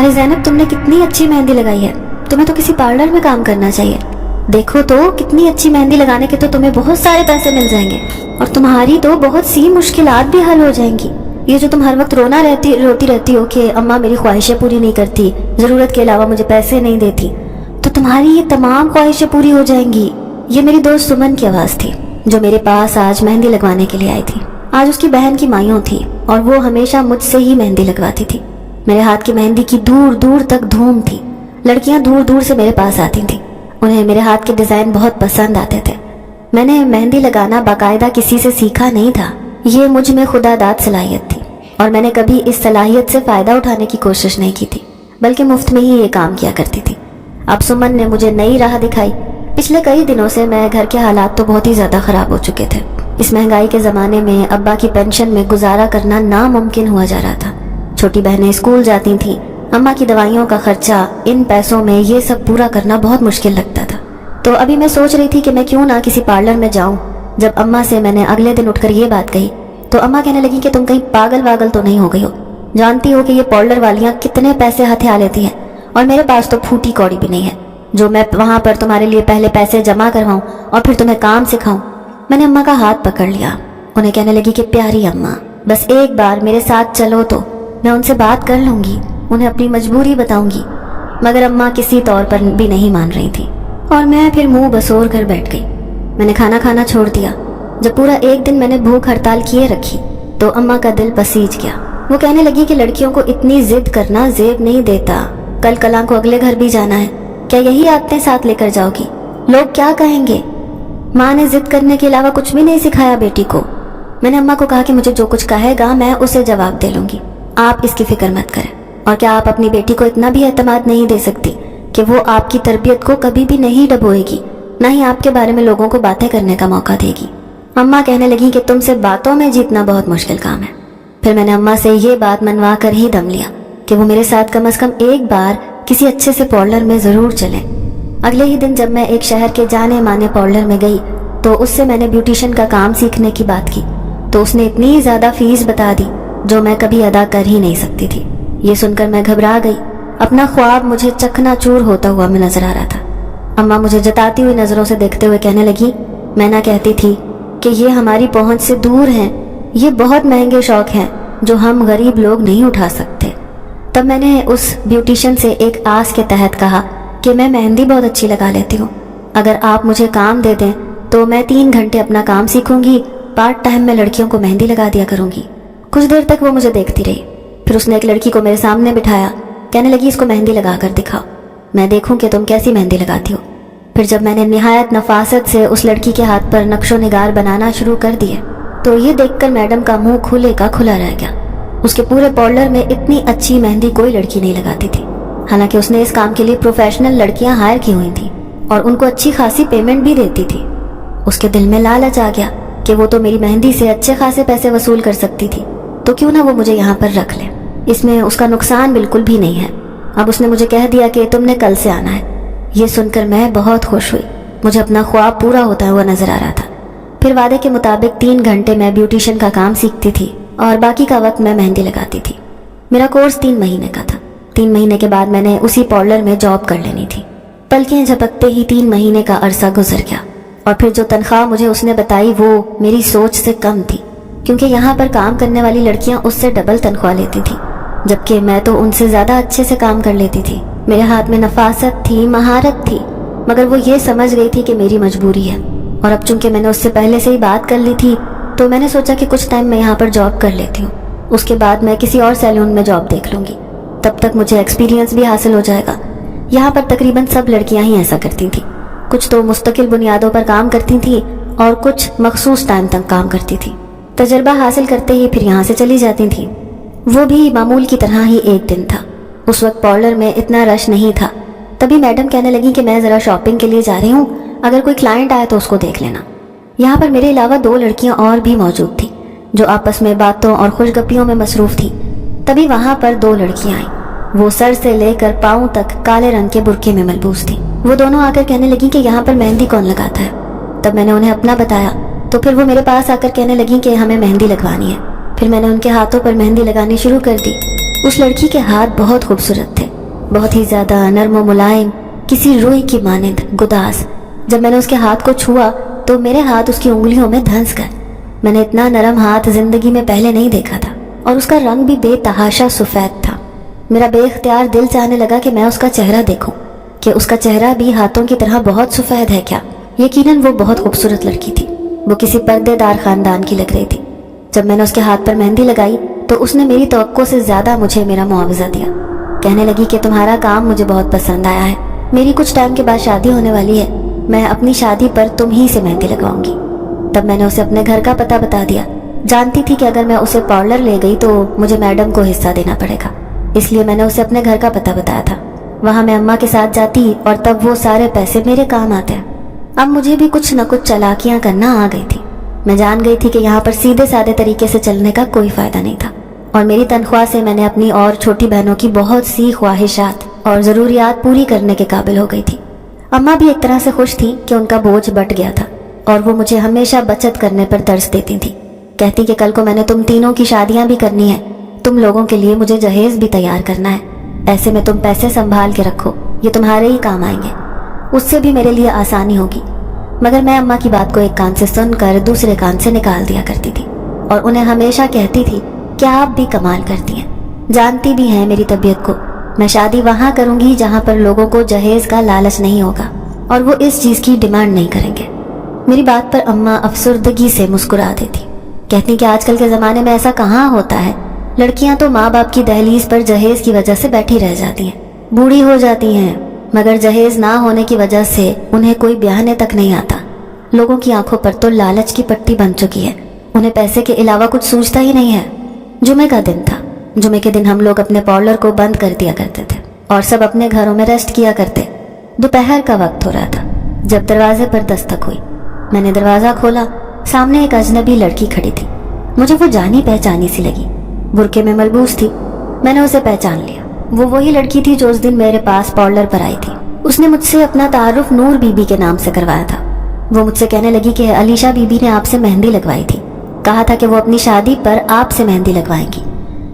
अरे ज़ैनब, तुमने कितनी अच्छी मेहंदी लगाई है। तुम्हें तो किसी पार्लर में काम करना चाहिए। देखो तो कितनी अच्छी मेहंदी लगाने के तो तुम्हें बहुत सारे पैसे मिल जाएंगे और तुम्हारी तो बहुत सी मुश्किलात भी हल हो जाएंगी। ये जो तुम हर वक्त रोती रहती हो कि अम्मा मेरी ख्वाहिशें पूरी नहीं करती, ज़रूरत के अलावा मुझे पैसे नहीं देती, तो तुम्हारी ये तमाम ख्वाहिशें पूरी हो जाएंगी। ये मेरी दोस्त सुमन की आवाज़ थी जो मेरे पास आज मेहंदी लगवाने के लिए आई थी। आज उसकी बहन की माइयों थी और वो हमेशा मुझसे ही मेहंदी लगवाती थी। मेरे हाथ की मेहंदी की दूर दूर तक धूम थी। लड़कियां दूर दूर से मेरे पास आती थीं। उन्हें मेरे हाथ के डिज़ाइन बहुत पसंद आते थे। मैंने मेहंदी लगाना बाकायदा किसी से सीखा नहीं था, ये मुझ में खुदादाद सलाहियत थी और मैंने कभी इस सलाहियत से फ़ायदा उठाने की कोशिश नहीं की थी, बल्कि मुफ्त में ही ये काम किया करती थी। अब सुमन ने मुझे नई राह दिखाई। पिछले कई दिनों से मैं घर के हालात तो बहुत ही ज़्यादा ख़राब हो चुके थे। इस महंगाई के ज़माने में अब्बा की पेंशन में गुजारा करना नामुमकिन हुआ जा रहा था। छोटी बहनें स्कूल जाती थीं, अम्मा की दवाइयों का खर्चा, इन पैसों में ये सब पूरा करना बहुत मुश्किल लगता था। तो अभी मैं सोच रही थी कि मैं क्यों ना किसी पार्लर में जाऊं। जब अम्मा से मैंने अगले दिन उठकर ये बात कही तो अम्मा कहने लगी कि तुम कहीं पागल वागल तो नहीं हो गई हो। जानती हो कि ये पार्लर वालियां कितने पैसे हथिया लेती हैं और मेरे पास तो फूटी कौड़ी भी नहीं है जो मैं वहां पर तुम्हारे लिए पहले पैसे जमा करवाऊं और फिर तुम्हें काम सिखाऊं। मैंने अम्मा का हाथ पकड़ लिया। उन्हें कहने लगी कि प्यारी अम्मा, बस एक बार मेरे साथ चलो तो मैं उनसे बात कर लूंगी, उन्हें अपनी मजबूरी बताऊंगी। मगर अम्मा किसी तौर पर भी नहीं मान रही थी और मैं फिर मुंह बसोर कर बैठ गई। मैंने खाना खाना छोड़ दिया। जब पूरा एक दिन मैंने भूख हड़ताल किए रखी तो अम्मा का दिल पसीज गया। वो कहने लगी कि लड़कियों को इतनी जिद करना जेब नहीं देता, कल कलां को अगले घर भी जाना है, क्या यही आदतें साथ लेकर जाओगी? लोग क्या कहेंगे? माँ ने जिद करने के अलावा कुछ भी नहीं सिखाया बेटी को। मैंने अम्मा को कहा कि मुझे जो कुछ कहेगा मैं उसे जवाब दे लूंगी, आप इसकी फिक्र मत करें। और क्या आप अपनी बेटी को इतना भी एतमाद नहीं दे सकती कि वो आपकी तरबियत को कभी भी नहीं डबोएगी, ना ही आपके बारे में लोगों को बातें करने का मौका देगी? अम्मा कहने लगी कि तुमसे बातों में जीतना बहुत मुश्किल काम है। फिर मैंने अम्मा से ये बात मनवा कर ही दम लिया कि वो मेरे साथ कम से कम एक बार किसी अच्छे से पार्लर में ज़रूर चलें। अगले ही दिन जब मैं एक शहर के जाने माने पार्लर में गई तो उससे मैंने ब्यूटिशियन का काम सीखने की बात की तो उसने इतनी ज़्यादा फीस बता दी जो मैं कभी अदा कर ही नहीं सकती थी। ये सुनकर मैं घबरा गई। अपना ख्वाब मुझे चकनाचूर होता हुआ मैं नजर आ रहा था। अम्मा मुझे जताती हुई नज़रों से देखते हुए कहने लगी, मैं ना कहती थी कि ये हमारी पहुंच से दूर हैं, ये बहुत महंगे शौक हैं जो हम गरीब लोग नहीं उठा सकते। तब मैंने उस ब्यूटिशियन से एक आस के तहत कहा कि मैं मेहंदी बहुत अच्छी लगा लेती हूँ, अगर आप मुझे काम दे दें तो मैं 3 घंटे अपना काम सीखूंगी, पार्ट टाइम में लड़कियों को मेहंदी लगा दिया करूंगी। कुछ देर तक वो मुझे देखती रही। फिर उसने एक लड़की को मेरे सामने बिठाया। कहने लगी, इसको मेहंदी लगा कर दिखाओ, मैं देखूं कि तुम कैसी मेहंदी लगाती हो। फिर जब मैंने निहायत नफासत से उस लड़की के हाथ पर नक्शो निगार बनाना शुरू कर दिए तो ये देखकर मैडम का मुंह खुले का खुला रह गया। उसके पूरे पार्लर में इतनी अच्छी मेहंदी कोई लड़की नहीं लगाती थी। हालांकि उसने इस काम के लिए प्रोफेशनल लड़कियां हायर की हुई थी और उनको अच्छी खासी पेमेंट भी देती थी। उसके दिल में लालच आ गया कि वो तो मेरी मेहंदी से अच्छे खासे पैसे वसूल कर सकती थी, तो क्यों ना वो मुझे यहाँ पर रख ले, इसमें उसका नुकसान बिल्कुल भी नहीं है। अब उसने मुझे कह दिया कि तुमने कल से आना है। ये सुनकर मैं बहुत खुश हुई। मुझे अपना ख्वाब पूरा होता हुआ नजर आ रहा था। फिर वादे के मुताबिक 3 घंटे मैं ब्यूटिशियन का काम सीखती थी और बाकी का वक्त मैं मेहंदी लगाती थी। मेरा कोर्स 3 महीने का था। 3 महीने के बाद मैंने उसी पार्लर में जॉब कर लेनी थी। पलकें झपकते ही 3 महीने का अरसा गुजर गया और फिर जो तनख्वाह मुझे उसने बताई वो मेरी सोच से कम थी, क्योंकि यहाँ पर काम करने वाली लड़कियाँ उससे डबल तनख्वाह लेती थी, जबकि मैं तो उनसे ज़्यादा अच्छे से काम कर लेती थी। मेरे हाथ में नफासत थी, महारत थी, मगर वो ये समझ गई थी कि मेरी मजबूरी है। और अब चूंकि मैंने उससे पहले से ही बात कर ली थी तो मैंने सोचा कि कुछ टाइम मैं यहाँ पर जॉब कर लेती हूँ, उसके बाद मैं किसी और सैलून में जॉब देख लूँगी। तब तक मुझे एक्सपीरियंस भी हासिल हो जाएगा। यहाँ पर तकरीबन सब लड़कियाँ ही ऐसा करती थी। कुछ तो मुस्तकिल बुनियादों पर काम करती थी और कुछ मखसूस टाइम तक काम करती थी। तजर्बा हासिल करते ही फिर यहाँ से चली जाती थी। वो भी मामूल की तरह ही एक दिन था। उस वक्त पार्लर में इतना रश नहीं था। तभी मैडम कहने लगी कि मैं ज़रा शॉपिंग के लिए जा रही हूँ, अगर कोई क्लाइंट आए तो उसको देख लेना। यहाँ पर मेरे अलावा 2 लड़कियाँ और भी मौजूद थी जो आपस में बातों और खुशगपियों में मसरूफ़ थी। तभी वहाँ पर 2 लड़कियाँ आईं। वो सर से लेकर पाँव तक काले रंग के बुर्के में मलबूस थी। वो दोनों आकर कहने लगी कि यहाँ पर मेहंदी कौन लगाता है। तब मैंने उन्हें अपना बताया तो फिर वो मेरे पास आकर कहने लगी कि हमें मेहंदी लगवानी है। फिर मैंने उनके हाथों पर मेहंदी लगानी शुरू कर दी। उस लड़की के हाथ बहुत खूबसूरत थे। बहुत ही ज़्यादा नर्म व मुलायम, किसी रुई की मानिंद गुदास। जब मैंने उसके हाथ को छुआ तो मेरे हाथ उसकी उंगलियों में धंस गए। मैंने इतना नरम हाथ जिंदगी में पहले नहीं देखा था, और उसका रंग भी बेतहाशा सफ़ेद था। मेरा बेख्तियार दिल चाहने लगा कि मैं उसका चेहरा देखूं, कि उसका चेहरा भी हाथों की तरह बहुत सफ़ेद है क्या। यकीनन वो बहुत खूबसूरत लड़की थी, वो किसी पर्देदार ख़ानदान की लग रही थी। जब मैंने उसके हाथ पर मेहंदी लगाई तो उसने मेरी तवक्को से ज़्यादा मुझे मेरा मुआवजा दिया। कहने लगी कि तुम्हारा काम मुझे बहुत पसंद आया है, मेरी कुछ टाइम के बाद शादी होने वाली है, मैं अपनी शादी पर तुम ही से मेहंदी लगवाऊंगी। तब मैंने उसे अपने घर का पता बता दिया। जानती थी कि अगर मैं उसे पार्लर ले गई तो मुझे मैडम को हिस्सा देना पड़ेगा, इसलिए मैंने उसे अपने घर का पता बताया था। वहाँ मैं अम्मा के साथ जाती और तब वो सारे पैसे मेरे काम आते। अब मुझे भी कुछ न कुछ चालाकियाँ करना आ गई थी। मैं जान गई थी कि यहाँ पर सीधे साधे तरीके से चलने का कोई फ़ायदा नहीं था, और मेरी तनख्वाह से मैंने अपनी और छोटी बहनों की बहुत सी ख्वाहिशात और ज़रूरियात पूरी करने के काबिल हो गई थी। अम्मा भी एक तरह से खुश थी कि उनका बोझ बट गया था, और वो मुझे हमेशा बचत करने पर तरस देती थी। कहती कि कल को मैंने तुम तीनों की शादियां भी करनी है, तुम लोगों के लिए मुझे जहेज भी तैयार करना है, ऐसे में तुम पैसे संभाल के रखो, ये तुम्हारे ही काम आएंगे, उससे भी मेरे लिए आसानी होगी। मगर मैं अम्मा की बात को एक कान से सुनकर दूसरे कान से निकाल दिया करती थी, और उन्हें हमेशा कहती थी कि आप भी कमाल करती हैं, जानती भी हैं मेरी तबीयत को, मैं शादी वहाँ करूँगी जहाँ पर लोगों को जहेज का लालच नहीं होगा और वो इस चीज़ की डिमांड नहीं करेंगे। मेरी बात पर अम्मा अफसुर्दगी से मुस्कुरा देती, कहती कि आजकल के ज़माने में ऐसा कहाँ होता है, लड़कियां तो माँ बाप की दहलीज पर जहेज की वजह से बैठी रह जाती हैं, बूढ़ी हो जाती हैं, मगर जहेज ना होने की वजह से उन्हें कोई ब्याहने तक नहीं आता। लोगों की आंखों पर तो लालच की पट्टी बन चुकी है, उन्हें पैसे के अलावा कुछ सूझता ही नहीं है। जुमे का दिन था। जुमे के दिन हम लोग अपने पार्लर को बंद कर दिया करते थे और सब अपने घरों में रेस्ट किया करते। दोपहर का वक्त हो रहा था जब दरवाजे पर दस्तक हुई। मैंने दरवाज़ा खोला, सामने एक अजनबी लड़की खड़ी थी। मुझे वो जानी पहचानी सी लगी, बुरके में मलबूस थी। मैंने उसे पहचान लिया, वो वही लड़की थी जो उस दिन मेरे पास पार्लर पर आई थी। उसने मुझसे अपना तारुफ नूर बीबी के नाम से करवाया था। वो मुझसे कहने लगी कि अलीशा बीबी ने आपसे मेहंदी लगवाई थी, कहा था कि वो अपनी शादी पर आपसे मेहंदी लगवाएंगी।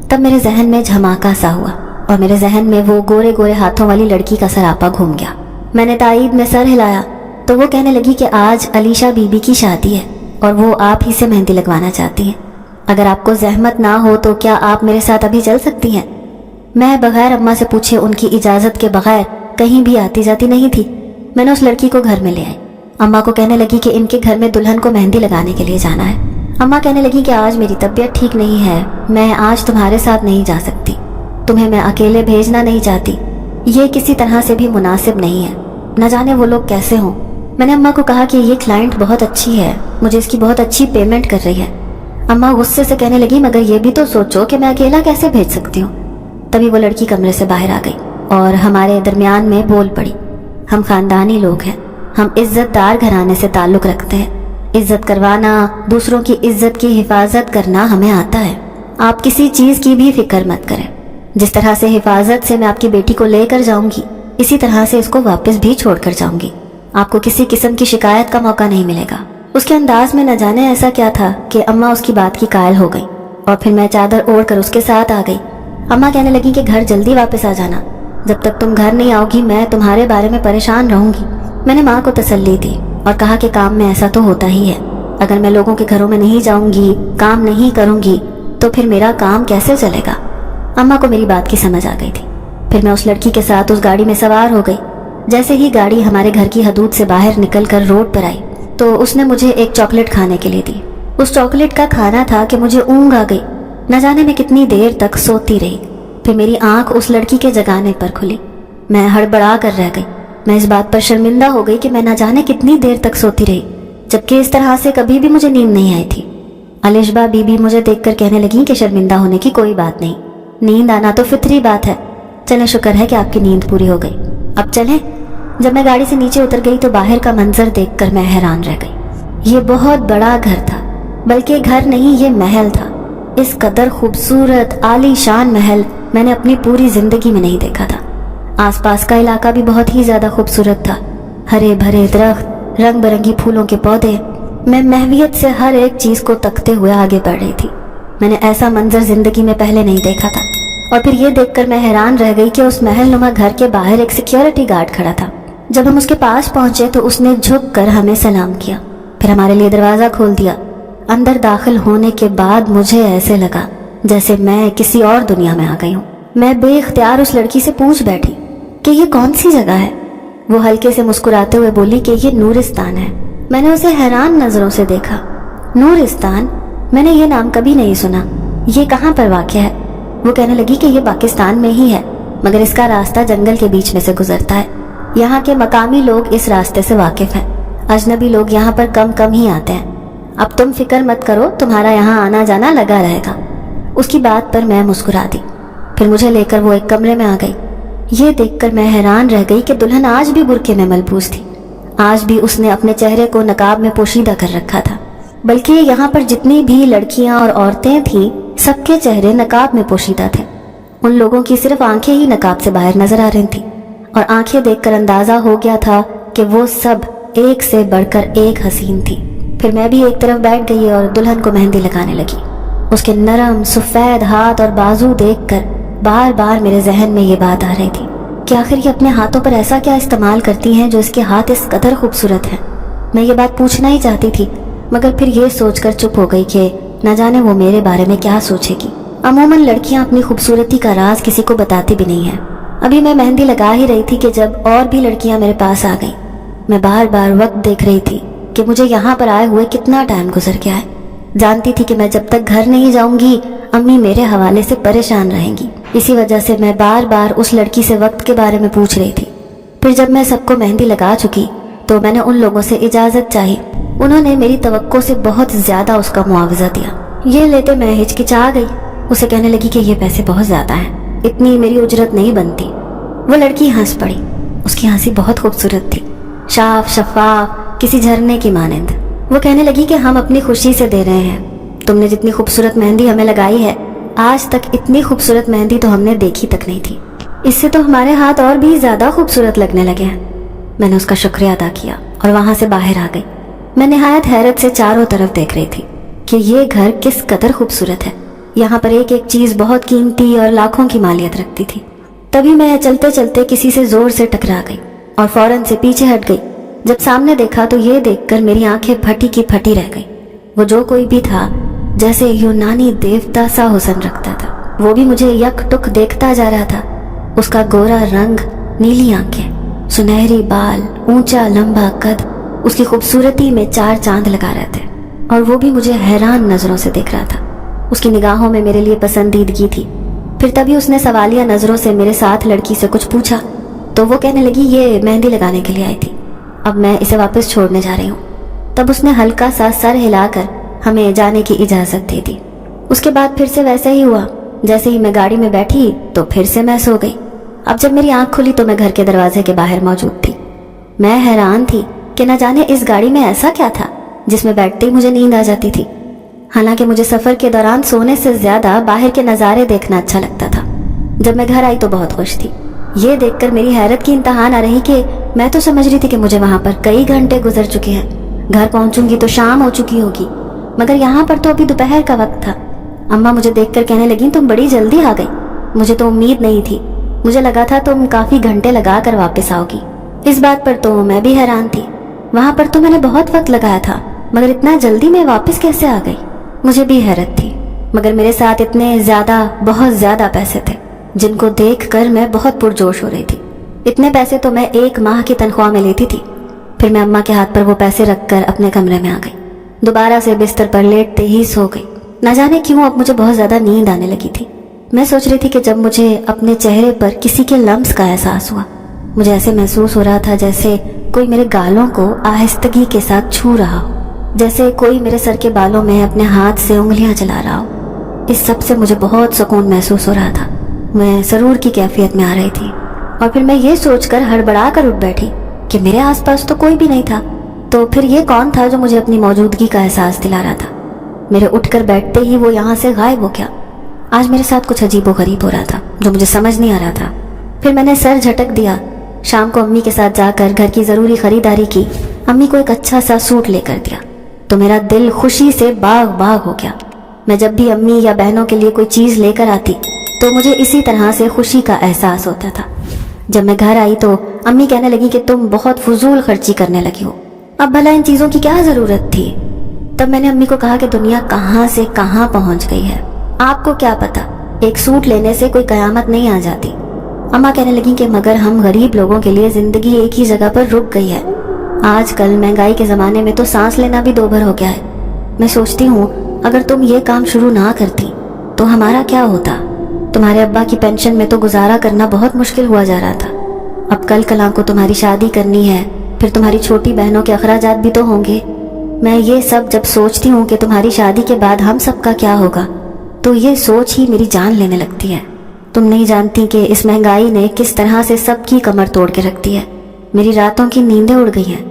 तब मेरे जहन में झमाका सा हुआ और मेरे जहन में वो गोरे गोरे हाथों वाली लड़की का सरापा घूम गया। मैंने ताईद में सर हिलाया तो वो कहने लगी कि आज अलीशा बीबी की शादी है और वो आप ही से मेहंदी लगवाना चाहती हैं। अगर आपको जहमत ना हो तो क्या आप मेरे साथ अभी चल सकती हैं? मैं बगैर अम्मा से पूछे उनकी इजाज़त के बगैर कहीं भी आती जाती नहीं थी। मैंने उस लड़की को घर में ले आई। अम्मा को कहने लगी कि इनके घर में दुल्हन को मेहंदी लगाने के लिए जाना है। अम्मा कहने लगी कि आज मेरी तबीयत ठीक नहीं है, मैं आज तुम्हारे साथ नहीं जा सकती, तुम्हें मैं अकेले भेजना नहीं चाहती, ये किसी तरह से भी मुनासिब नहीं है, न जाने वो लोग कैसे हों। मैंने अम्मा को कहा कि ये क्लाइंट बहुत अच्छी है, मुझे इसकी बहुत अच्छी पेमेंट कर रही है। अम्मा गुस्से से कहने लगी मगर ये भी तो सोचो कि मैं अकेला कैसे भेज सकती हूँ। तभी वो लड़की कमरे से बाहर आ गई और हमारे दरमियान में बोल पड़ी, हम खानदानी लोग हैं, हम इज्जतदार घराने से ताल्लुक़ रखते हैं, इज्जत करवाना, दूसरों की इज्जत की हिफाजत करना हमें आता है। आप किसी चीज़ की भी फिक्र मत करें। जिस तरह से हिफाजत से मैं आपकी बेटी को लेकर जाऊंगी, इसी तरह से इसको वापस भी छोड़कर जाऊंगी। आपको किसी किस्म की शिकायत का मौका नहीं मिलेगा। उसके अंदाज में न जाने ऐसा क्या था कि अम्मा उसकी बात की कायल हो गई और फिर मैं चादर ओढ़ कर उसके साथ आ गई। अम्मा कहने लगी कि घर जल्दी वापस आ जाना, जब तक तुम घर नहीं आओगी मैं तुम्हारे बारे में परेशान रहूंगी। मैंने माँ को तसल्ली दी और कहा कि काम में ऐसा तो होता ही है, अगर मैं लोगों के घरों में नहीं जाऊंगी, काम नहीं करूंगी तो फिर मेरा काम कैसे चलेगा। अम्मा को मेरी बात की समझ आ गई थी। फिर मैं उस लड़की के साथ उस गाड़ी में सवार हो गई। जैसे ही गाड़ी हमारे घर की हदूद से बाहर निकलकर रोड पर आई तो उसने मुझे एक चॉकलेट खाने के लिए दी। उस चॉकलेट का खाना था कि मुझे ऊँघ आ गई। न जाने मैं कितनी देर तक सोती रही। फिर मेरी आंख उस लड़की के जगाने पर खुली। मैं हड़बड़ा कर रह गई। मैं इस बात पर शर्मिंदा हो गई कि मैं न जाने कितनी देर तक सोती रही, जबकि इस तरह से कभी भी मुझे नींद नहीं आई थी। अलिशबा बीबी मुझे देखकर कहने लगी कि शर्मिंदा होने की कोई बात नहीं, नींद आना तो फितरी बात है। चलें, शुक्र है कि आपकी नींद पूरी हो गई, अब चलें। जब मैं गाड़ी से नीचे उतर गई तो बाहर का मंजर देखकर मैं हैरान रह गई। ये बहुत बड़ा घर था, बल्कि घर नहीं ये महल था। इस कदर खूबसूरत आलीशान महल मैंने अपनी पूरी जिंदगी में नहीं देखा था। आसपास का इलाका भी बहुत ही ज्यादा खूबसूरत था, हरे भरे दरख्त, रंग बिरंगी फूलों के पौधे। मैं महवियत से हर एक चीज को तकते हुए आगे बढ़ रही थी। मैंने ऐसा मंजर जिंदगी में पहले नहीं देखा था। और फिर ये देखकर मैं हैरान रह गई कि उस महल नुमा घर के बाहर एक सिक्योरिटी गार्ड खड़ा था। जब हम उसके पास पहुंचे तो उसने झुक कर हमें सलाम किया, फिर हमारे लिए दरवाज़ा खोल दिया। अंदर दाखिल होने के बाद मुझे ऐसे लगा जैसे मैं किसी और दुनिया में आ गई हूँ। मैं बेइख्तियार उस लड़की से पूछ बैठी कि ये कौन सी जगह है। वो हल्के से मुस्कुराते हुए बोली कि ये नूरिस्तान है। मैंने उसे हैरान नज़रों से देखा। नूरिस्तान? मैंने ये नाम कभी नहीं सुना, ये कहाँ पर वाक़ है? वो कहने लगी कि ये पाकिस्तान में ही है, मगर इसका रास्ता जंगल के बीच में से गुजरता है। यहाँ के मकामी लोग इस रास्ते से वाकिफ़ हैं, अजनबी लोग यहाँ पर कम कम ही आते हैं। अब तुम फिक्र मत करो, तुम्हारा यहाँ आना जाना लगा रहेगा। उसकी बात पर मैं मुस्कुरा दी। फिर मुझे लेकर वो एक कमरे में आ गई। ये देखकर मैं हैरान रह गई कि दुल्हन आज भी बुर्के में मलबूस थी। आज भी उसने अपने चेहरे को नकाब में पोशीदा कर रखा था, बल्कि यहाँ पर जितनी भी लड़कियाँ और औरतें थीं सबके चेहरे नकाब में पोशीदा थे। उन लोगों की सिर्फ आंखें ही नकाब से बाहर नजर आ रही थीं, और आंखें देखकर अंदाजा हो गया था कि वो सब एक से बढ़कर एक हसीन थी। फिर मैं भी एक तरफ बैठ गई और दुल्हन को मेहंदी लगाने लगी। उसके नरम सफ़ेद हाथ और बाजू देखकर बार बार मेरे जहन में ये बात आ रही थी कि आखिर ये अपने हाथों पर ऐसा क्या इस्तेमाल करती हैं जो इसके हाथ इस कदर खूबसूरत हैं। मैं ये बात पूछना ही चाहती थी, मगर फिर ये सोचकर चुप हो गई कि न जाने वो मेरे बारे में क्या सोचेगी। अमूमन लड़कियां अपनी खूबसूरती का राज किसी को बताती भी नहीं है। अभी मैं मेहंदी लगा ही रही थी कि जब और भी लड़कियां मेरे पास आ गईं। मैं बार बार वक्त देख रही थी कि मुझे यहाँ पर आए हुए कितना टाइम गुजर गया है। जानती थी कि मैं जब तक घर नहीं जाऊंगी अम्मी मेरे हवाले से परेशान रहेंगी। इसी वजह से मैं बार बार उस लड़की से वक्त के बारे में पूछ रही थी। फिर जब मैं सबको मेहंदी लगा चुकी तो मैंने उन लोगों से इजाज़त चाही। उन्होंने मेरी तवक्को से बहुत ज़्यादा उसका मुआवजा दिया। ये लेते मैं हिचकिचा गई। उसे कहने लगी कि ये पैसे बहुत ज़्यादा हैं, इतनी मेरी उजरत नहीं बनती। वो लड़की हंस पड़ी। उसकी हंसी बहुत खूबसूरत थी, साफ शफाफ, किसी झरने की मानंद। वो कहने लगी कि हम अपनी खुशी से दे रहे हैं। तुमने जितनी खूबसूरत मेहंदी हमें लगाई है, आज तक इतनी खूबसूरत मेहंदी तो हमने देखी तक नहीं थी। इससे तो हमारे हाथ और भी ज़्यादा खूबसूरत लगने लगे हैं। मैंने उसका शुक्रिया अदा किया और वहाँ से बाहर आ गई। मैं निहायत हैरत से चारों तरफ देख रही थी कि ये घर किस कदर खूबसूरत है। यहाँ पर एक एक चीज़ बहुत कीमती और लाखों की मालियत रखती थी। तभी मैं चलते चलते किसी से ज़ोर से टकरा गई और फौरन से पीछे हट गई। जब सामने देखा तो ये देखकर मेरी आंखें फटी की फटी रह गई। वो जो कोई भी था जैसे यूनानी देवता सा हुस्न रखता था। वो भी मुझे यकटुक देखता जा रहा था। उसका गोरा रंग, नीली आंखें, सुनहरी बाल, ऊंचा लंबा कद, उसकी खूबसूरती में चार चांद लगा रहे थे। और वो भी मुझे हैरान नज़रों से देख रहा था। उसकी निगाहों में मेरे लिए पसंदीदगी थी। फिर तभी उसने सवालिया नज़रों से मेरे साथ लड़की से कुछ पूछा तो वो कहने लगी ये मेहंदी लगाने के लिए आई थी, अब मैं इसे वापस छोड़ने जा रही हूँ। तब उसने हल्का सा सर हिलाकर हमें जाने की इजाज़त दे दी। उसके बाद फिर से वैसे ही हुआ। जैसे ही मैं गाड़ी में बैठी तो फिर से मैं सो गई। अब जब मेरी आंख खुली तो मैं घर के दरवाजे के बाहर मौजूद थी। मैं हैरान थी कि न जाने इस गाड़ी में ऐसा क्या था जिसमें बैठते ही मुझे नींद आ जाती थी। हालांकि मुझे सफ़र के दौरान सोने से ज़्यादा बाहर के नज़ारे देखना अच्छा लगता था। जब मैं घर आई तो बहुत खुश थी। ये देखकर मेरी हैरत की इंतहा न रही कि मैं तो समझ रही थी कि मुझे वहाँ पर कई घंटे गुजर चुके हैं। घर पहुँचूंगी तो शाम हो चुकी होगी, मगर यहाँ पर तो अभी दोपहर का वक्त था। अम्मा मुझे देखकर कहने लगी तुम बड़ी जल्दी आ गई, मुझे तो उम्मीद नहीं थी। मुझे लगा था तुम काफ़ी घंटे लगा कर वापस आओगी। इस बात पर तो मैं भी हैरान थी। वहाँ पर तो मैंने बहुत वक्त लगाया था, मगर इतना जल्दी मैं वापस कैसे आ गई? मुझे भी हैरत थी, मगर मेरे साथ इतने ज़्यादा, बहुत ज़्यादा पैसे थे जिनको देखकर मैं बहुत पुरजोश हो रही थी। इतने पैसे तो मैं 1 माह की तनख्वाह में लेती थी। फिर मैं अम्मा के हाथ पर वो पैसे रखकर अपने कमरे में आ गई। दोबारा से बिस्तर पर लेटते ही सो गई। न जाने क्यों अब मुझे बहुत ज़्यादा नींद आने लगी थी। मैं सोच रही थी कि जब मुझे अपने चेहरे पर किसी के लम्स का एहसास हुआ, मुझे ऐसे महसूस हो रहा था जैसे कोई मेरे गालों को आहिस्तगी के साथ छू रहा हो, जैसे कोई मेरे सर के बालों में अपने हाथ से उंगलियां चला रहा हो। इस सब से मुझे बहुत सुकून महसूस हो रहा था। मैं सरूर की कैफियत में आ रही थी। और फिर मैं ये सोचकर हड़बड़ा कर उठ बैठी कि मेरे आसपास तो कोई भी नहीं था, तो फिर ये कौन था जो मुझे अपनी मौजूदगी का एहसास दिला रहा था? मेरे उठकर बैठते ही वो यहाँ से गायब हो गया। आज मेरे साथ कुछ अजीब व गरीब हो रहा था जो मुझे समझ नहीं आ रहा था। फिर मैंने सर झटक दिया। शाम को अम्मी के साथ जाकर घर की ज़रूरी ख़रीदारी की। अम्मी को एक अच्छा सा सूट लेकर दिया तो मेरा दिल खुशी से बाग बाग हो गया। मैं जब भी अम्मी या बहनों के लिए कोई चीज़ लेकर आती तो मुझे इसी तरह से खुशी का एहसास होता था। जब मैं घर आई तो अम्मी कहने लगी कि तुम बहुत फजूल खर्ची करने लगी हो, अब भला इन चीज़ों की क्या ज़रूरत थी। तब मैंने अम्मी को कहा कि दुनिया कहाँ से कहाँ पहुँच गई है, आपको क्या पता, एक सूट लेने से कोई कयामत नहीं आ जाती। अम्मा कहने लगी कि मगर हम गरीब लोगों के लिए ज़िंदगी एक ही जगह पर रुक गई है। आजकल महंगाई के ज़माने में तो सांस लेना भी दो भर हो गया है। मैं सोचती हूँ अगर तुम ये काम शुरू ना करती तो हमारा क्या होता। तुम्हारे अब्बा की पेंशन में तो गुजारा करना बहुत मुश्किल हुआ जा रहा था। अब कल कल को तुम्हारी शादी करनी है, फिर तुम्हारी छोटी बहनों के अखराजात भी तो होंगे। मैं ये सब जब सोचती हूँ कि तुम्हारी शादी के बाद हम सबका क्या होगा, तो ये सोच ही मेरी जान लेने लगती है। तुम नहीं जानती कि इस महंगाई ने किस तरह से सबकी कमर तोड़ के रख दी है। मेरी रातों की नींदें उड़ गई हैं।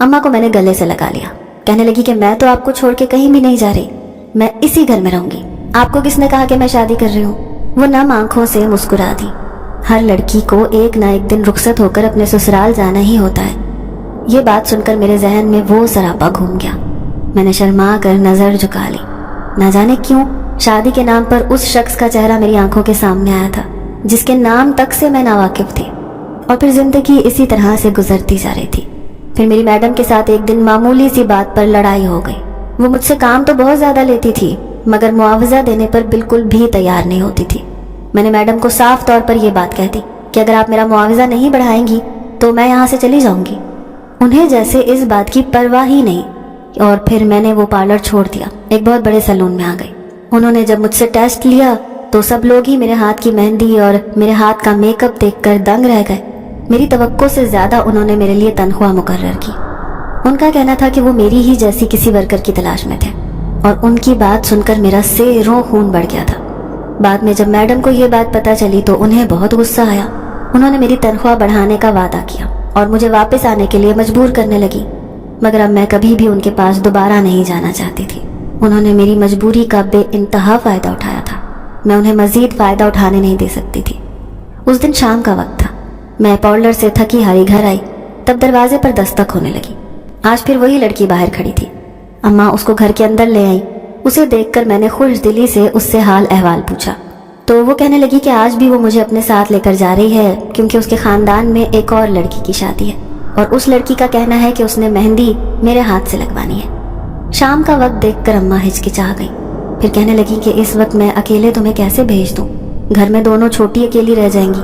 अम्मा को मैंने गले से लगा लिया। कहने लगी कि मैं तो आपको छोड़ के कहीं भी नहीं जा रही, मैं इसी घर में रहूंगी। आपको किसने कहा कि मैं शादी कर रही हूँ। वो नम आंखों से मुस्कुरा दी। हर लड़की को एक ना एक दिन रुखसत होकर अपने ससुराल जाना ही होता है। ये बात सुनकर मेरे जहन में वो सरापा घूम गया। मैंने शर्मा कर नजर झुका ली। ना जाने क्यों शादी के नाम पर उस शख्स का चेहरा मेरी आंखों के सामने आया था जिसके नाम तक से मैं नावाकिफ थी। और फिर जिंदगी इसी तरह से गुजरती जा रही थी। फिर मेरी मैडम के साथ एक दिन मामूली सी बात पर लड़ाई हो गई। वो मुझसे काम तो बहुत ज्यादा लेती थी मगर मुआवजा देने पर बिल्कुल भी तैयार नहीं होती थी। मैंने मैडम को साफ तौर पर यह बात कह दी कि अगर आप मेरा मुआवजा नहीं बढ़ाएंगी तो मैं यहाँ से चली जाऊंगी। उन्हें जैसे इस बात की परवाह ही नहीं। और फिर मैंने वो पार्लर छोड़ दिया, एक बहुत बड़े सैलून में आ गई। उन्होंने जब मुझसे टेस्ट लिया तो सब लोग ही मेरे हाथ की मेहंदी और मेरे हाथ का मेकअप देखकर दंग रह गए। मेरी तवक्को से ज्यादा उन्होंने मेरे लिए तनख्वाह मुकर्रर की। उनका कहना था कि वो मेरी ही जैसी किसी वर्कर की तलाश में थे और उनकी बात सुनकर मेरा सेरों खून बढ़ गया था। बाद में जब मैडम को ये बात पता चली तो उन्हें बहुत गुस्सा आया। उन्होंने मेरी तनख्वाह बढ़ाने का वादा किया और मुझे वापस आने के लिए मजबूर करने लगी, मगर अब मैं कभी भी उनके पास दोबारा नहीं जाना चाहती थी। उन्होंने मेरी मजबूरी का बेइंतहा फ़ायदा उठाया था। मैं उन्हें मज़ीद फ़ायदा उठाने नहीं दे सकती थी। उस दिन शाम का वक्त था। मैं पार्लर से थकी हारी घर आई, तब दरवाजे पर दस्तक होने लगी। आज फिर वही लड़की बाहर खड़ी थी। अम्मा उसको घर के अंदर ले आई। उसे देखकर मैंने खुश दिली से उससे हाल अहवाल पूछा तो वो कहने लगी कि आज भी वो मुझे अपने साथ लेकर जा रही है क्योंकि उसके ख़ानदान में एक और लड़की की शादी है और उस लड़की का कहना है कि उसने मेहंदी मेरे हाथ से लगवानी है। शाम का वक्त देखकर अम्मा हिचकिचा गई। फिर कहने लगी कि इस वक्त मैं अकेले तुम्हें कैसे भेज दूँ, घर में दोनों छोटी अकेली रह जाएंगी।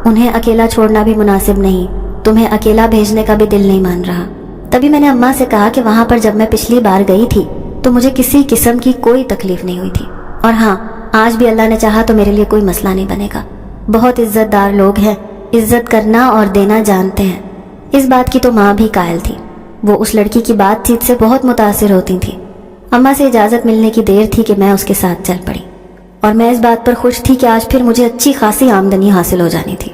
उन्हें अकेला छोड़ना भी मुनासिब नहीं, तुम्हें अकेला भेजने का भी दिल नहीं मान रहा। तभी मैंने अम्मा से कहा कि वहाँ पर जब मैं पिछली बार गई थी तो मुझे किसी किस्म की कोई तकलीफ नहीं हुई थी और हाँ, आज भी अल्लाह ने चाहा तो मेरे लिए कोई मसला नहीं बनेगा। बहुत इज्जतदार लोग हैं, इज्जत करना और देना जानते हैं। इस बात की तो माँ भी कायल थी। वो उस लड़की की बातचीत से बहुत मुतासिर होती थी। अम्मा से इजाज़त मिलने की देर थी कि मैं उसके साथ चल पड़ी और मैं इस बात पर खुश थी कि आज फिर मुझे अच्छी खासी आमदनी हासिल हो जानी थी।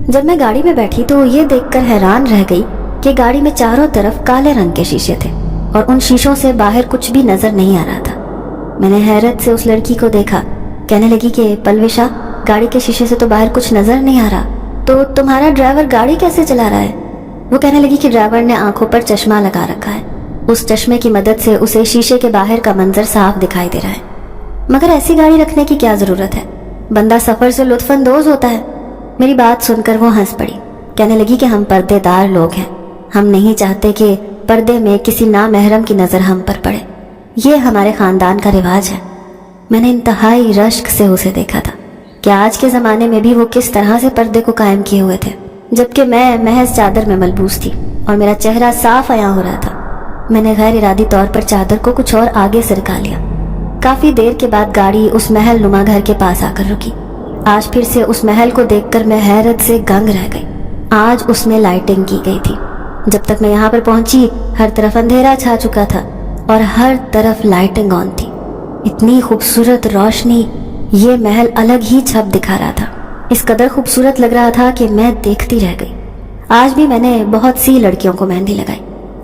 जब मैं गाड़ी में बैठी तो ये देखकर हैरान रह गई कि गाड़ी में चारों तरफ काले रंग के शीशे थे और उन शीशों से बाहर कुछ भी नजर नहीं आ रहा था। मैंने हैरत से उस लड़की को देखा। कहने लगी कि पलविशा, गाड़ी के शीशे से तो बाहर कुछ नजर नहीं आ रहा, तो तुम्हारा ड्राइवर गाड़ी कैसे चला रहा है। वो कहने लगी कि ड्राइवर ने आंखों पर चश्मा लगा रखा है, उस चश्मे की मदद से उसे शीशे के बाहर का मंजर साफ दिखाई दे रहा है। मगर ऐसी गाड़ी रखने की क्या जरूरत है, बंदा सफर से लुत्फानंदोज होता है। मेरी बात सुनकर वो हंस पड़ी। कहने लगी कि हम पर्देदार लोग हैं, हम नहीं चाहते कि पर्दे में किसी नामहरम की नजर हम पर पड़े, ये हमारे खानदान का रिवाज है। मैंने इंतहाई रश्क से उसे देखा था कि आज के ज़माने में भी वो किस तरह से पर्दे को कायम किए हुए थे, जबकि मैं महज चादर में मलबूस थी और मेरा चेहरा साफ आया हो रहा था। मैंने गैर इरादी तौर पर चादर को कुछ और आगे सरका लिया। काफ़ी देर के बाद गाड़ी उस महल नुमा घर के पास आकर रुकी। आज फिर से उस महल को देखकर मैं हैरत से दंग रह गई। आज उसमें लाइटिंग की गई थी। जब तक मैं यहाँ पर पहुंची हर तरफ अंधेरा छा चुका था और हर तरफ लाइटिंग ऑन थी। इतनी खूबसूरत रोशनी, ये महल अलग ही छप दिखा रहा था। इस कदर खूबसूरत लग रहा था कि मैं देखती रह गई। आज भी मैंने बहुत सी लड़कियों को मेहंदी लगाई।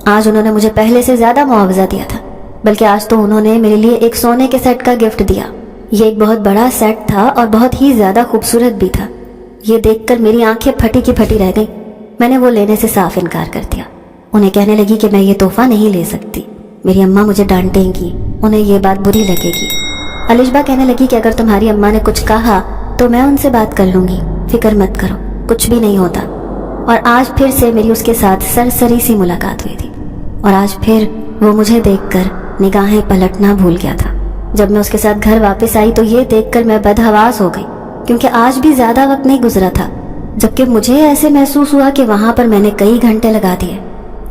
आज उन्होंने मुझे पहले से ज्यादा मुआवजा दिया था, बल्कि आज तो उन्होंने मेरे लिए एक सोने के सेट का गिफ्ट दिया। ये एक बहुत बड़ा सेट था और बहुत ही ज्यादा खूबसूरत भी था। ये देखकर मेरी आंखें फटी की फटी रह गई। मैंने वो लेने से साफ इनकार कर दिया। उन्हें कहने लगी कि मैं ये तोहफा नहीं ले सकती, मेरी अम्मा मुझे डांटेंगी, उन्हें ये बात बुरी लगेगी। अलिशबा कहने लगी कि अगर तुम्हारी अम्मा ने कुछ कहा तो मैं उनसे बात कर लूँगी, फिक्र मत करो, कुछ भी नहीं होता। और आज फिर से मेरी उसके साथ सरसरी सी मुलाकात हुई थी और आज फिर वो मुझे देखकर निगाहें पलटना भूल गया था। जब मैं उसके साथ घर वापस आई तो ये देखकर मैं बदहवास हो गई, क्योंकि आज भी ज़्यादा वक्त नहीं गुजरा था जबकि मुझे ऐसे महसूस हुआ कि वहाँ पर मैंने कई घंटे लगा दिए।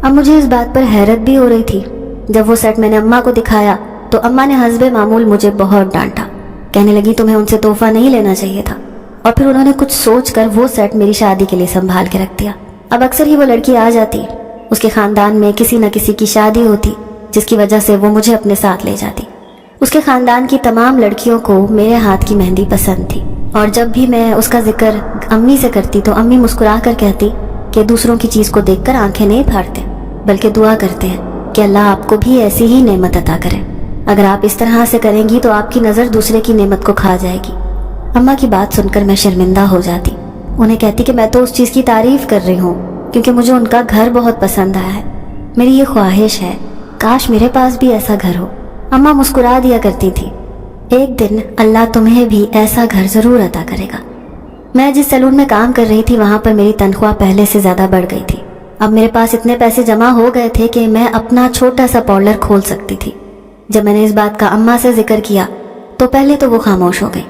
अब मुझे इस बात पर हैरत भी हो रही थी। जब वो सेट मैंने अम्मा को दिखाया तो अम्मा ने हस्बे मामूल मुझे बहुत डांटा। कहने लगी तुम्हें उनसे तोहफा नहीं लेना चाहिए था। और फिर उन्होंने कुछ सोचकर वो सेट मेरी शादी के लिए संभाल के रख दिया। अब अक्सर ही वो लड़की आ जाती, उसके खानदान में किसी न किसी की शादी होती जिसकी वजह से वो मुझे अपने साथ ले जाती। उसके खानदान की तमाम लड़कियों को मेरे हाथ की मेहंदी पसंद थी और जब भी मैं उसका जिक्र अम्मी से करती तो अम्मी मुस्कुरा कर कहती कि दूसरों की चीज़ को देखकर आंखें नहीं फाड़ते बल्कि दुआ करते हैं कि अल्लाह आपको भी ऐसी ही नेमत अता करे। अगर आप इस तरह से करेंगी तो आपकी नज़र दूसरे की नेमत को खा जाएगी। अम्मा की बात सुनकर मैं शर्मिंदा हो जाती। उन्हें कहती कि मैं तो उस चीज़ की तारीफ़ कर रही हूँ क्योंकि मुझे उनका घर बहुत पसंद आया है। मेरी ये ख्वाहिश है काश मेरे पास भी ऐसा घर हो। अम्मा मुस्कुरा दिया करती थी, एक दिन अल्लाह तुम्हें भी ऐसा घर ज़रूर अता करेगा। मैं जिस सैलून में काम कर रही थी वहाँ पर मेरी तनख्वाह पहले से ज़्यादा बढ़ गई थी। अब मेरे पास इतने पैसे जमा हो गए थे कि मैं अपना छोटा सा पार्लर खोल सकती थी। जब मैंने इस बात का अम्मा से जिक्र किया तो पहले तो वो खामोश हो गई,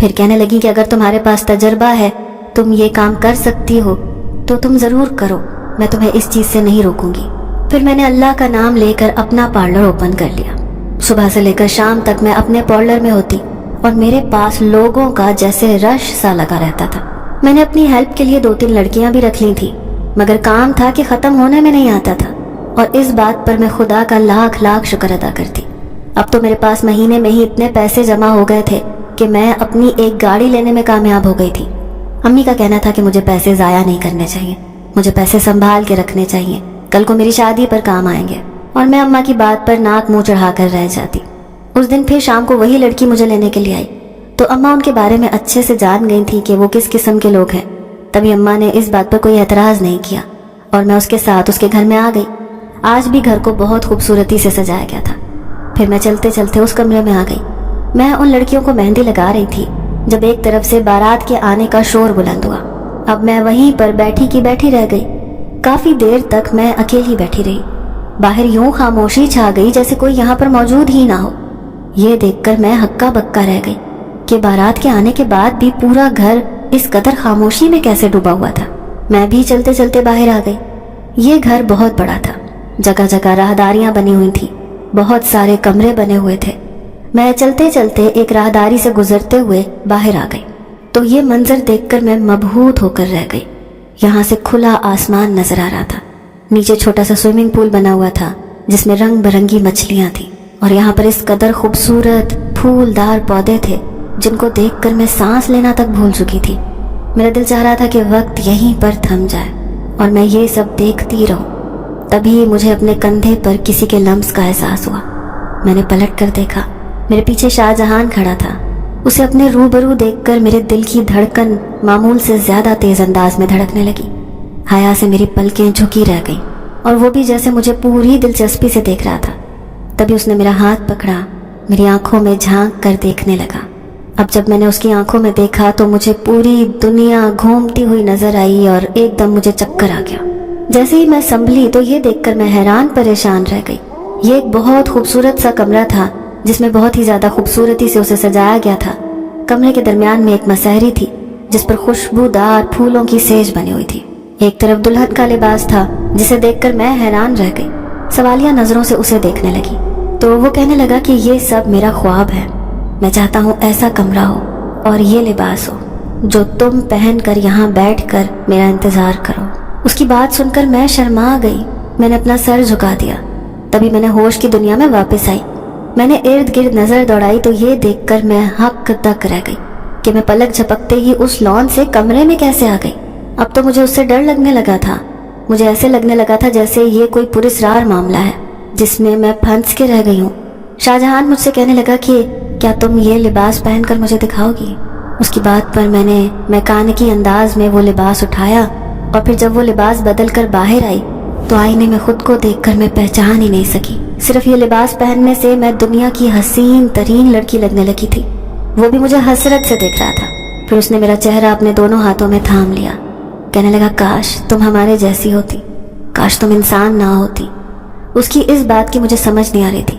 फिर कहने लगी कि अगर तुम्हारे पास तजर्बा है, तुम ये काम कर सकती हो तो तुम ज़रूर करो, मैं तुम्हें इस चीज़ से नहीं रोकूंगी। फिर मैंने अल्लाह का नाम लेकर अपना पार्लर ओपन कर लिया। सुबह से लेकर शाम तक मैं अपने पार्लर में होती और मेरे पास लोगों का जैसे रश सा लगा रहता था। मैंने अपनी हेल्प के लिए 2-3 लड़कियां भी रख ली थी, मगर काम था कि ख़त्म होने में नहीं आता था और इस बात पर मैं खुदा का लाख लाख शुक्र अदा करती। अब तो मेरे पास महीने में ही इतने पैसे जमा हो गए थे कि मैं अपनी एक गाड़ी लेने में कामयाब हो गई थी। अम्मी का कहना था कि मुझे पैसे ज़ाया नहीं करने चाहिए, मुझे पैसे संभाल के रखने चाहिए, कल को मेरी शादी पर काम आएंगे। और मैं अम्मा की बात पर नाक मुंह चढ़ा कर रह जाती। उस दिन फिर शाम को वही लड़की मुझे लेने के लिए आई तो अम्मा उनके बारे में अच्छे से जान गई थी कि वो किस किस्म के लोग हैं। तभी अम्मा ने इस बात पर कोई एतराज़ नहीं किया और मैं उसके साथ उसके घर में आ गई। आज भी घर को बहुत खूबसूरती से सजाया गया था। फिर मैं चलते चलते उस कमरे में आ गई। मैं उन लड़कियों को मेहंदी लगा रही थी जब एक तरफ से बारात के आने का शोर बुलंद हुआ। अब मैं वहीं पर बैठी की बैठी रह गई। काफ़ी देर तक मैं अकेली बैठी रही। बाहर यूं खामोशी छा गई जैसे कोई यहाँ पर मौजूद ही ना हो। ये देखकर मैं हक्का बक्का रह गई कि बारात के आने के बाद भी पूरा घर इस कदर खामोशी में कैसे डूबा हुआ था। मैं भी चलते चलते बाहर आ गई। ये घर बहुत बड़ा था, जगह जगह राहदारियां बनी हुई थी, बहुत सारे कमरे बने हुए थे। मैं चलते चलते एक राहदारी से गुजरते हुए बाहर आ गई तो ये मंजर देखकर मैं मबहूत होकर रह गई। यहाँ से खुला आसमान नजर आ रहा था, नीचे छोटा सा स्विमिंग पूल बना हुआ था जिसमें रंग बिरंगी मछलियाँ थी और यहाँ पर इस कदर खूबसूरत फूलदार पौधे थे जिनको देखकर मैं सांस लेना तक भूल चुकी थी। मेरा दिल चाह रहा था कि वक्त यहीं पर थम जाए और मैं ये सब देखती रहूं। तभी मुझे अपने कंधे पर किसी के लम्स का एहसास हुआ। मैंने पलट कर देखा, मेरे पीछे शाहजहान खड़ा था। उसे अपने रूबरू देखकर मेरे दिल की धड़कन मामूल से ज़्यादा तेज़ अंदाज में धड़कने लगी। हया से मेरी पलकें झुकी रह गईं और वो भी जैसे मुझे पूरी दिलचस्पी से देख रहा था। तभी उसने मेरा हाथ पकड़ा, मेरी आंखों में झांक कर देखने लगा। अब जब मैंने उसकी आंखों में देखा तो मुझे पूरी दुनिया घूमती हुई नजर आई और एकदम मुझे चक्कर आ गया। जैसे ही मैं संभली तो ये देखकर मैं हैरान परेशान रह गई। ये एक बहुत खूबसूरत सा कमरा था जिसमें बहुत ही ज़्यादा खूबसूरती से उसे सजाया गया था। कमरे के दरमियान में एक मसहरी थी जिस पर खुशबूदार फूलों की सेज बनी हुई थी। एक तरफ दुल्हन का लिबास था जिसे देखकर मैं हैरान रह गई। सवालिया नज़रों से उसे देखने लगी तो वो कहने लगा कि ये सब मेरा ख्वाब है। मैं चाहता हूँ ऐसा कमरा हो और ये लिबास हो जो तुम पहन कर यहाँ बैठ कर मेरा इंतज़ार करो। उसकी बात सुनकर मैं शर्मा गई। मैंने अपना सर झुका दिया। तभी मैंने होश की दुनिया में वापस आई। मैंने इर्द गिर्द नज़र दौड़ाई तो ये देखकर मैं हक तक रह गई कि मैं पलक झपकते ही उस लॉन से कमरे में कैसे आ गई। अब तो मुझे उससे डर लगने लगा था। मुझे ऐसे लगने लगा था जैसे ये कोई पुरस्कार मामला है जिसमें मैं फंस के रह गई हूँ। शाहजहान मुझसे कहने लगा कि क्या तुम ये लिबास पहनकर मुझे दिखाओगी। उसकी बात पर मैंने मैकानिकी अंदाज में वो लिबास उठाया और फिर जब वो लिबास बदल कर बाहर आई तो आईने में खुद को देखकर मैं पहचान ही नहीं सकी। सिर्फ ये लिबास पहनने से मैं दुनिया की हसीन तरीन लड़की लगने लगी थी। वो भी मुझे हसरत से देख रहा था। फिर उसने मेरा चेहरा अपने दोनों हाथों में थाम लिया। कहने लगा, काश तुम हमारे जैसी होती, काश तुम इंसान ना होती। उसकी इस बात की मुझे समझ नहीं आ रही थी,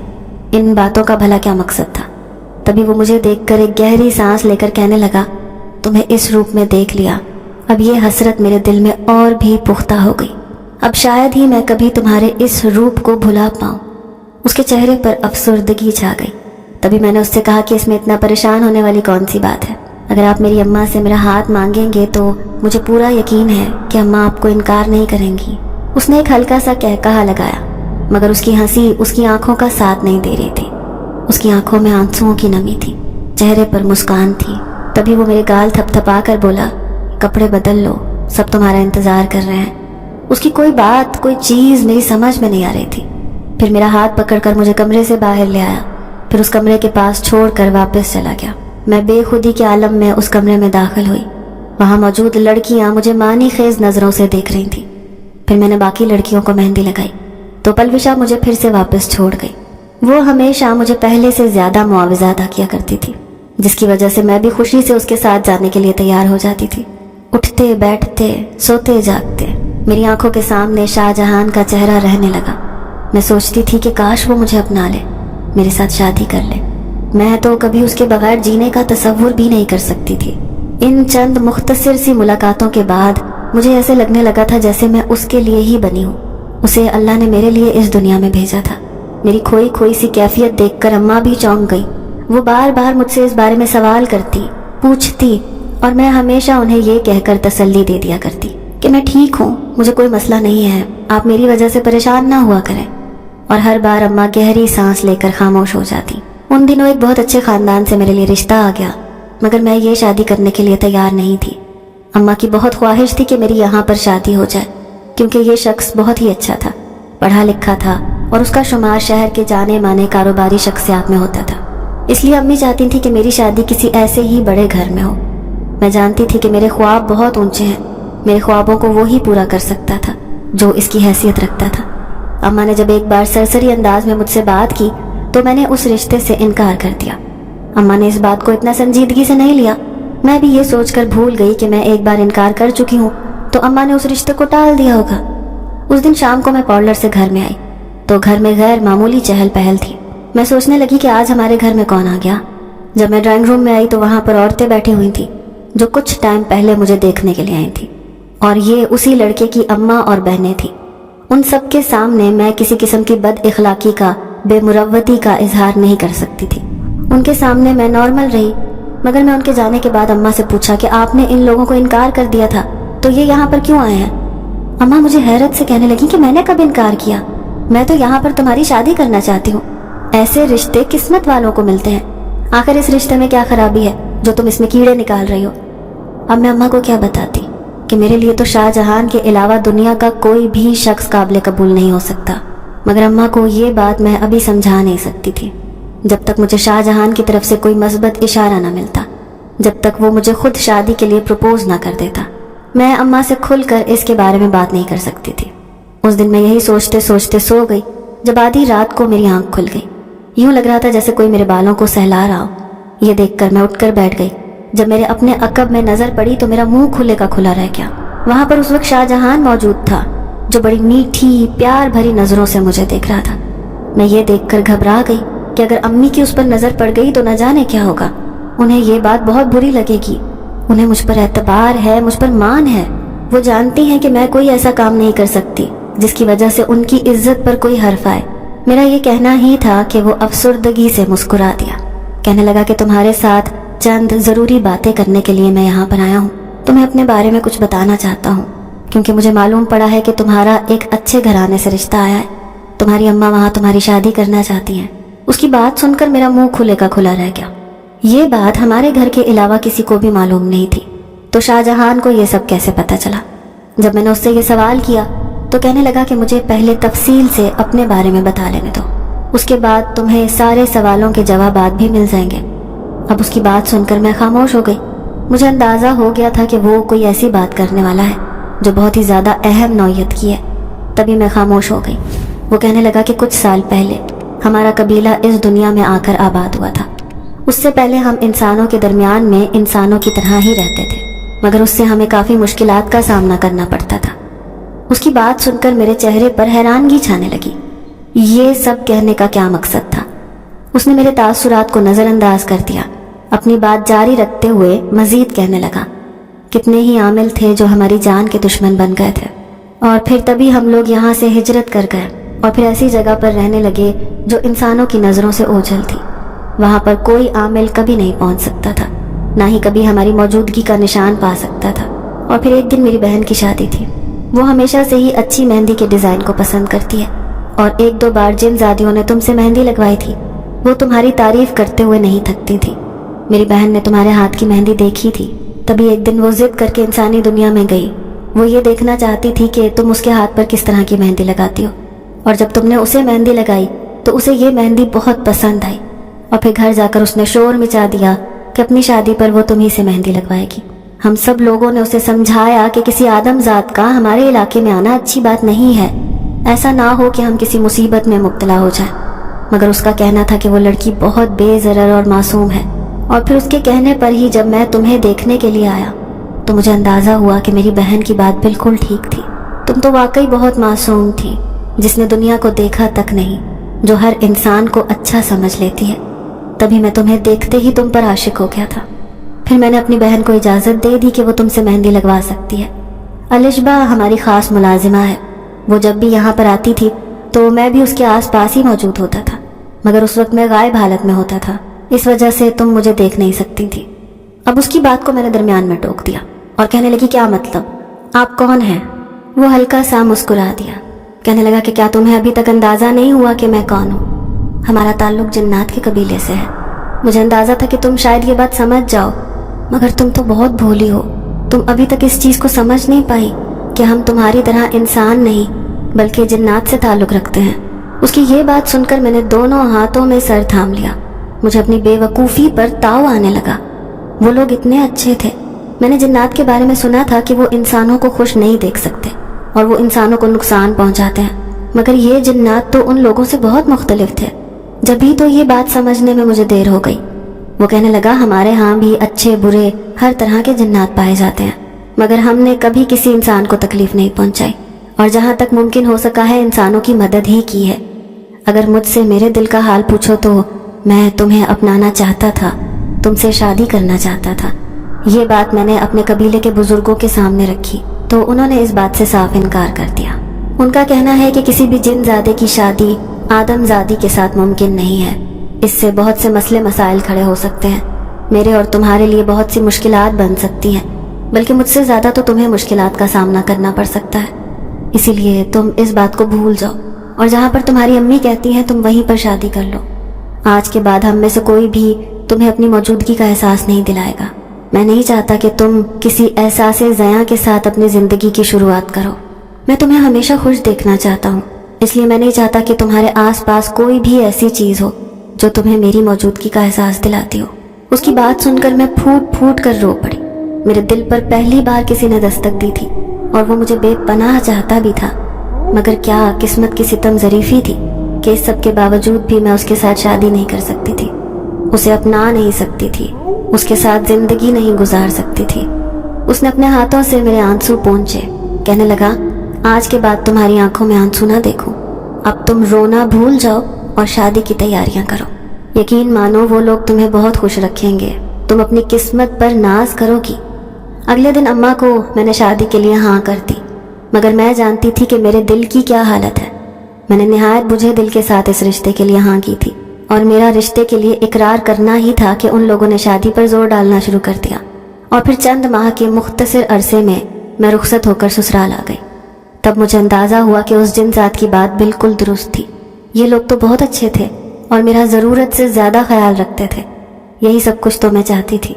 इन बातों का भला क्या मकसद था। तभी वो मुझे देखकर एक गहरी सांस लेकर कहने लगा, तुम्हें इस रूप में देख लिया, अब ये हसरत मेरे दिल में और भी पुख्ता हो गई। अब शायद ही मैं कभी तुम्हारे इस रूप को भुला पाऊं। उसके चेहरे पर अफसुर्दगी छा गई। तभी मैंने उससे कहा कि इसमें इतना परेशान होने वाली कौन सी बात है। अगर आप मेरी अम्मा से मेरा हाथ मांगेंगे तो मुझे पूरा यकीन है कि अम्मा आपको इनकार नहीं करेंगी। उसने एक हल्का सा कहकहा लगाया, मगर उसकी हंसी उसकी आंखों का साथ नहीं दे रही थी। उसकी आंखों में आंसुओं की नमी थी, चेहरे पर मुस्कान थी। तभी वो मेरे गाल थपथपा कर बोला, कपड़े बदल लो, सब तुम्हारा इंतजार कर रहे हैं। उसकी कोई बात, कोई चीज मेरी समझ में नहीं आ रही थी। फिर मेरा हाथ पकड़कर मुझे कमरे से बाहर ले आया, फिर उस कमरे के पास छोड़कर वापस चला गया। मैं बेखुदी के आलम में उस कमरे में दाखिल हुई। वहां मौजूद लड़कियां मुझे मानी खेज नजरों से देख रही थी। फिर मैंने बाकी लड़कियों को मेहंदी लगाई तो पलविशा मुझे फिर से वापस छोड़ गई। वो हमेशा मुझे पहले से ज्यादा मुआवजा अदा किया करती थी, जिसकी वजह से मैं भी खुशी से उसके साथ जाने के लिए तैयार हो जाती थी। उठते बैठते सोते जागते मेरी आंखों के सामने शाहजहान का चेहरा रहने लगा। मैं सोचती थी कि काश वो मुझे अपना ले, मेरे साथ शादी कर ले। मैं तो कभी उसके बगैर जीने का तसव्वुर भी नहीं कर सकती थी। इन चंद मुख्तसर सी मुलाकातों के बाद मुझे ऐसे लगने लगा था जैसे मैं उसके लिए ही बनी हूँ। उसे अल्लाह ने मेरे लिए इस दुनिया में भेजा था। मेरी खोई खोई सी कैफियत देखकर अम्मा भी चौंक गई। वो बार बार मुझसे इस बारे में सवाल करती, पूछती, और मैं हमेशा उन्हें ये कहकर तसल्ली दे दिया करती कि मैं ठीक हूँ, मुझे कोई मसला नहीं है, आप मेरी वजह से परेशान ना हुआ करें। और हर बार अम्मा गहरी सांस लेकर खामोश हो जाती। उन दिनों एक बहुत अच्छे खानदान से मेरे लिए रिश्ता आ गया, मगर मैं ये शादी करने के लिए तैयार नहीं थी। अम्मा की बहुत ख्वाहिश थी कि मेरी यहाँ पर शादी हो जाए, क्योंकि ये शख्स बहुत ही अच्छा था, पढ़ा लिखा था और उसका शुमार शहर के जाने माने कारोबारी शख्सियात में होता था। इसलिए अम्मी चाहती थी कि मेरी शादी किसी ऐसे ही बड़े घर में हो। मैं जानती थी कि मेरे ख्वाब बहुत ऊंचे हैं, मेरे ख्वाबों को वो ही पूरा कर सकता था जो इसकी हैसियत रखता था। अम्मा ने जब एक बार सरसरी अंदाज में मुझसे बात की तो मैंने उस रिश्ते से इनकार कर दिया। अम्मा ने इस बात को इतना संजीदगी से नहीं लिया। मैं भी ये सोचकर भूल गई कि मैं एक बार इनकार कर चुकी हूँ तो अम्मा ने उस रिश्ते को टाल दिया होगा। उस दिन शाम को मैं पार्लर से घर में आई तो घर में गैर मामूली चहल पहल थी। मैं सोचने लगी कि आज हमारे घर में कौन आ गया। जब मैं ड्राइंग रूम में आई तो वहां पर औरतें बैठी हुई थी जो कुछ टाइम पहले मुझे देखने के लिए आई थी, और ये उसी लड़के की अम्मा और बहनें थी। उन सब के सामने मैं किसी किस्म की बद इखलाकी का, बेमुरव्वती का इजहार नहीं कर सकती थी। उनके सामने मैं नॉर्मल रही, मगर मैं उनके जाने के बाद अम्मा से पूछा कि आपने इन लोगों को इनकार कर दिया था तो ये यहाँ पर क्यों आए हैं। अम्मा मुझे हैरत से कहने लगी कि मैंने कब इनकार किया, मैं तो यहाँ पर तुम्हारी शादी करना चाहती हूँ। ऐसे रिश्ते किस्मत वालों को मिलते हैं, आखिर इस रिश्ते में क्या खराबी है जो तुम इसमें कीड़े निकाल रही हो। अब मैं अम्मा को क्या बताती कि मेरे लिए तो शाहजहान के अलावा दुनिया का कोई भी शख्स काबिल कबूल नहीं हो सकता। मगर अम्मा को ये बात मैं अभी समझा नहीं सकती थी जब तक मुझे शाहजहान की तरफ से कोई मस्बत इशारा न मिलता, जब तक वो मुझे खुद शादी के लिए प्रपोज ना कर देता। मैं अम्मा से खुलकर इसके बारे में बात नहीं कर सकती थी। उस दिन मैं यही सोचते सोचते सो गई। जब आधी रात को मेरी आंख खुल गई, यूं लग रहा था जैसे कोई मेरे बालों को सहला रहा हो। ये देखकर मैं उठकर बैठ गई। जब मेरे अपने अकब में नजर पड़ी तो मेरा मुंह खुले का खुला रह गया। वहां पर उस वक्त शाहजहान मौजूद था, जो बड़ी मीठी प्यार भरी नजरों से मुझे देख रहा था। मैं ये देखकर घबरा गई कि अगर अम्मी की उस पर नजर पड़ गई तो न जाने क्या होगा। उन्हें ये बात बहुत बुरी लगेगी। उन्हें मुझ पर एतबार है, मुझ पर मान है। वो जानती हैं कि मैं कोई ऐसा काम नहीं कर सकती जिसकी वजह से उनकी इज्जत पर कोई हर्फ आए। मेरा ये कहना ही था कि वो अफसुर्दगी से मुस्कुरा दिया। कहने लगा कि तुम्हारे साथ चंद जरूरी बातें करने के लिए मैं यहाँ पर आया हूँ। तुम्हें अपने बारे में कुछ बताना चाहता हूँ, क्योंकि मुझे मालूम पड़ा है कि तुम्हारा एक अच्छे घराने से रिश्ता आया है। तुम्हारी अम्मा वहाँ तुम्हारी शादी करना चाहती हैं। उसकी बात सुनकर मेरा मुंह खुले का खुला रह गया। ये बात हमारे घर के अलावा किसी को भी मालूम नहीं थी, तो शाहजहान को ये सब कैसे पता चला। जब मैंने उससे ये सवाल किया तो कहने लगा कि मुझे पहले तफसील से अपने बारे में बता लेने दो, उसके बाद तुम्हें सारे सवालों के जवाबात भी मिल जाएंगे। अब उसकी बात सुनकर मैं खामोश हो गई। मुझे अंदाजा हो गया था कि वो कोई ऐसी बात करने वाला है जो बहुत ही ज्यादा अहम नौयत की है। तभी मैं खामोश हो गई। वो कहने लगा कि कुछ साल पहले हमारा कबीला इस दुनिया में आकर आबाद हुआ था, اس سے پہلے ہم انسانوں کے درمیان میں انسانوں کی طرح ہی رہتے تھے، مگر اس سے ہمیں کافی مشکلات کا سامنا کرنا پڑتا تھا۔ اس کی بات سن کر میرے چہرے پر حیرانگی چھانے لگی۔ یہ سب کہنے کا کیا مقصد تھا؟ اس نے میرے تاثرات کو نظر انداز کر دیا، اپنی بات جاری رکھتے ہوئے مزید کہنے لگا، کتنے ہی عامل تھے جو ہماری جان کے دشمن بن گئے تھے، اور پھر تبھی ہم لوگ یہاں سے ہجرت کر گئے اور پھر ایسی جگہ پر رہنے لگے جو انسانوں کی نظروں سے اوجھل تھی۔ وہاں پر کوئی عامل کبھی نہیں پہنچ سکتا تھا، نہ ہی کبھی ہماری موجودگی کا نشان پا سکتا تھا۔ اور پھر ایک دن میری بہن کی شادی تھی۔ وہ ہمیشہ سے ہی اچھی مہندی کے ڈیزائن کو پسند کرتی ہے، اور ایک دو بار جن زادیوں نے تم سے مہندی لگوائی تھی وہ تمہاری تعریف کرتے ہوئے نہیں تھکتی تھی۔ میری بہن نے تمہارے ہاتھ کی مہندی دیکھی تھی، تبھی ایک دن وہ ضد کر کے انسانی دنیا میں گئی۔ وہ یہ دیکھنا چاہتی تھی کہ تم اس کے ہاتھ پر کس طرح کی مہندی لگاتی ہو، اور جب تم نے اسے مہندی لگائی تو اسے یہ مہندی بہت پسند آئی، اور پھر گھر جا کر اس نے شور مچا دیا کہ اپنی شادی پر وہ تمہیں سے مہندی لگوائے گی۔ ہم سب لوگوں نے اسے سمجھایا کہ کسی آدم ذات کا ہمارے علاقے میں آنا اچھی بات نہیں ہے، ایسا نہ ہو کہ ہم کسی مصیبت میں مبتلا ہو جائیں، مگر اس کا کہنا تھا کہ وہ لڑکی بہت بے ضرر اور معصوم ہے۔ اور پھر اس کے کہنے پر ہی جب میں تمہیں دیکھنے کے لیے آیا تو مجھے اندازہ ہوا کہ میری بہن کی بات بالکل ٹھیک تھی۔ تم تو واقعی بہت معصوم تھی، جس نے دنیا کو دیکھا تک نہیں، جو ہر انسان کو اچھا سمجھ لیتی ہے۔ تبھی میں تمہیں دیکھتے ہی تم پر عاشق ہو گیا تھا۔ پھر میں نے اپنی بہن کو اجازت دے دی کہ وہ تم سے مہندی لگوا سکتی ہے۔ الشبہ ہماری خاص ملازمہ ہے، وہ جب بھی یہاں پر آتی تھی تو میں بھی اس کے آس پاس ہی موجود ہوتا تھا، مگر اس وقت میں غائب حالت میں ہوتا تھا، اس وجہ سے تم مجھے دیکھ نہیں سکتی تھی۔ اب اس کی بات کو میں نے درمیان میں ٹوک دیا اور کہنے لگی، کیا مطلب؟ آپ کون ہیں؟ وہ ہلکا سا مسکرا دیا، کہنے لگا کہ کیا تمہیں ابھی تک اندازہ نہیں ہوا کہ میں کون ہوں؟ ہمارا تعلق جنات کے قبیلے سے ہے۔ مجھے اندازہ تھا کہ تم شاید یہ بات سمجھ جاؤ، مگر تم تو بہت بھولی ہو، تم ابھی تک اس چیز کو سمجھ نہیں پائی کہ ہم تمہاری طرح انسان نہیں بلکہ جنات سے تعلق رکھتے ہیں۔ اس کی یہ بات سن کر میں نے دونوں ہاتھوں میں سر تھام لیا۔ مجھے اپنی بے وقوفی پر تاؤ آنے لگا۔ وہ لوگ اتنے اچھے تھے۔ میں نے جنات کے بارے میں سنا تھا کہ وہ انسانوں کو خوش نہیں دیکھ سکتے اور وہ انسانوں کو نقصان پہنچاتے ہیں، مگر یہ جنات تو ان لوگوں سے بہت مختلف تھے۔ جبھی تو یہ بات سمجھنے میں مجھے دیر ہو گئی۔ وہ کہنے لگا، ہمارے ہاں بھی اچھے برے ہر طرح کے جنات پائے جاتے ہیں، مگر ہم نے کبھی کسی انسان کو تکلیف نہیں پہنچائی، اور جہاں تک ممکن ہو سکا ہے انسانوں کی مدد ہی کی ہے۔ اگر مجھ سے میرے دل کا حال پوچھو تو میں تمہیں اپنانا چاہتا تھا، تم سے شادی کرنا چاہتا تھا۔ یہ بات میں نے اپنے قبیلے کے بزرگوں کے سامنے رکھی تو انہوں نے اس بات سے صاف انکار کر دیا۔ ان کا کہنا ہے کہ کسی بھی جن زادے کی شادی آدم زادی کے ساتھ ممکن نہیں ہے، اس سے بہت سے مسئلے مسائل کھڑے ہو سکتے ہیں، میرے اور تمہارے لیے بہت سی مشکلات بن سکتی ہیں، بلکہ مجھ سے زیادہ تو تمہیں مشکلات کا سامنا کرنا پڑ سکتا ہے۔ اسی لیے تم اس بات کو بھول جاؤ اور جہاں پر تمہاری امی کہتی ہیں تم وہیں پر شادی کر لو۔ آج کے بعد ہم میں سے کوئی بھی تمہیں اپنی موجودگی کا احساس نہیں دلائے گا۔ میں نہیں چاہتا کہ تم کسی احساس زیاں کے ساتھ اپنی زندگی کی شروعات کرو۔ میں تمہیں ہمیشہ خوش دیکھنا چاہتا ہوں، اس لیے میں نہیں چاہتا کہ تمہارے آس پاس کوئی بھی ایسی چیز ہو جو تمہیں میری موجودگی کا احساس دلاتی ہو۔ اس کی بات سن کر میں پھوٹ پھوٹ کر رو پڑی۔ میرے دل پر پہلی بار کسی نے دستک دی تھی اور وہ مجھے بے پناہ چاہتا بھی تھا، مگر کیا قسمت کی ستم ظریفی تھی کہ اس سب کے باوجود بھی میں اس کے ساتھ شادی نہیں کر سکتی تھی، اسے اپنا نہیں سکتی تھی، اس کے ساتھ زندگی نہیں گزار سکتی تھی۔ اس نے اپنے ہاتھوں سے میرے آنسو پونچھے، کہنے لگا، آج کے بعد تمہاری آنکھوں میں آنسو نہ دیکھوں، اب تم رونا بھول جاؤ اور شادی کی تیاریاں کرو۔ یقین مانو وہ لوگ تمہیں بہت خوش رکھیں گے، تم اپنی قسمت پر ناز کرو گی۔ اگلے دن اماں کو میں نے شادی کے لیے ہاں کر دی، مگر میں جانتی تھی کہ میرے دل کی کیا حالت ہے۔ میں نے نہایت بجھے دل کے ساتھ اس رشتے کے لیے ہاں کی تھی، اور میرا رشتے کے لیے اقرار کرنا ہی تھا کہ ان لوگوں نے شادی پر زور ڈالنا شروع کر دیا، اور پھر چند ماہ کے مختصر عرصے میں میں رخصت ہو کر سسرال آ گئی۔ تب مجھے اندازہ ہوا کہ اس جن ذات کی بات بالکل درست تھی۔ یہ لوگ تو بہت اچھے تھے اور میرا ضرورت سے زیادہ خیال رکھتے تھے۔ یہی سب کچھ تو میں چاہتی تھی،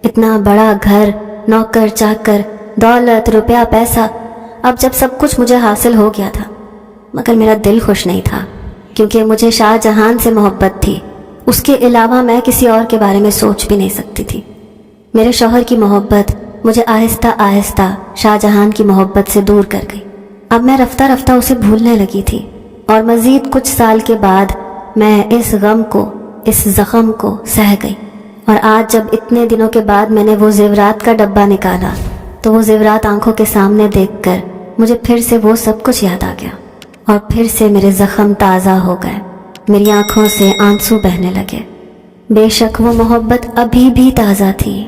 اتنا بڑا گھر، نوکر چاکر، دولت، روپیہ، پیسہ۔ اب جب سب کچھ مجھے حاصل ہو گیا تھا، مگر میرا دل خوش نہیں تھا، کیونکہ مجھے شاہ جہان سے محبت تھی، اس کے علاوہ میں کسی اور کے بارے میں سوچ بھی نہیں سکتی تھی۔ میرے شوہر کی محبت مجھے آہستہ آہستہ شاہ جہان کی محبت سے دور کر گئی۔ اب میں رفتہ رفتہ اسے بھولنے لگی تھی، اور مزید کچھ سال کے بعد میں اس غم کو، اس زخم کو سہ گئی۔ اور آج جب اتنے دنوں کے بعد میں نے وہ زیورات کا ڈبہ نکالا تو وہ زیورات آنکھوں کے سامنے دیکھ کر مجھے پھر سے وہ سب کچھ یاد آ گیا، اور پھر سے میرے زخم تازہ ہو گئے، میری آنکھوں سے آنسو بہنے لگے۔ بے شک وہ محبت ابھی بھی تازہ تھی۔